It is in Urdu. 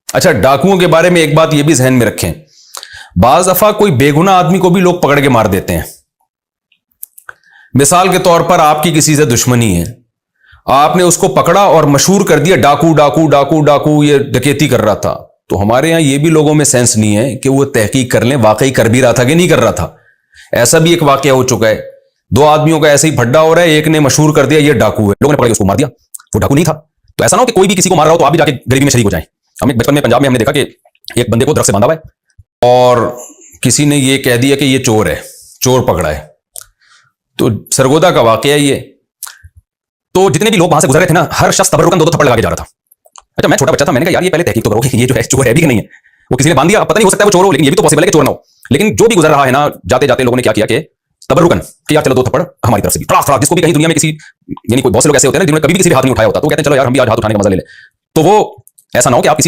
اچھا، ڈاکوؤں کے بارے میں ایک بات یہ بھی ذہن میں رکھیں، بعض دفعہ کوئی بے گناہ آدمی کو بھی لوگ پکڑ کے مار دیتے ہیں۔ مثال کے طور پر آپ کی کسی سے دشمنی ہے، آپ نے اس کو پکڑا اور مشہور کر دیا ڈاکو ڈاکو ڈاکو ڈاکو، یہ ڈکیتی کر رہا تھا، تو ہمارے ہاں یہ بھی لوگوں میں سینس نہیں ہے کہ وہ تحقیق کر لیں واقعی کر بھی رہا تھا کہ نہیں کر رہا تھا۔ ایسا بھی ایک واقعہ ہو چکا ہے، دو آدمیوں کا ایسے ہی پھڈا ہو رہا ہے، ایک نے مشہور کر دیا یہ ڈاکو ہے، لوگوں نے پکڑ کے اس کو مار دیا، وہ ڈاکو نہیں تھا۔ تو ایسا نہ ہو کہ کوئی بھی کسی کو مار رہا ہو تو آپ بھی جا کے غریبی میں شریک ہو جائیں۔ ہم بچپن میں پنجاب میں ہم نے دیکھا کہ ایک بندے کو درخت سے باندھا ہوا ہے اور کسی نے یہ کہہ دیا کہ یہ چور ہے، چور پکڑا ہے، تو سرگودا کا واقعہ یہ۔ تو جتنے بھی لوگ وہاں سے گزر رہے تھے نا، ہر شخص تبرکن 2 تھپڑ لگا کے جا رہا تھا۔ اچھا، میں چھوٹا بچہ تھا، میں نے کہا یار یہ پہلے تحقیق تو کرو کہ یہ جو ہے چور ہے بھی کہ نہیں ہے۔ وہ کسی نے باندھ دیا، پتہ نہیں ہو سکتا ہے وہ چور ہو، لیکن یہ بھی تو پاسبل ہے کہ چور نہ ہو۔ لیکن جو بھی گزر رہا ہے نا، جاتے جاتے لوگوں نے کیا کیا کہ تبرکن کہ یار چلو 2 تھپڑ ہماری طرف سے بھی، تھوڑا جس کو بھی کہیں دنیا میں کسی، یعنی کوئی بہت سے لوگ ایسے ہوتے ہیں نا جنہوں نے کبھی بھی کسی نے ہاتھ نہیں اٹھایا ہوتا، تو کہتے ہیں چلو یار ہم بھی آج ہاتھ اٹھانے کا مزہ لے لیں۔ تو وہ ایسا نہ ہو کہ آپ کسی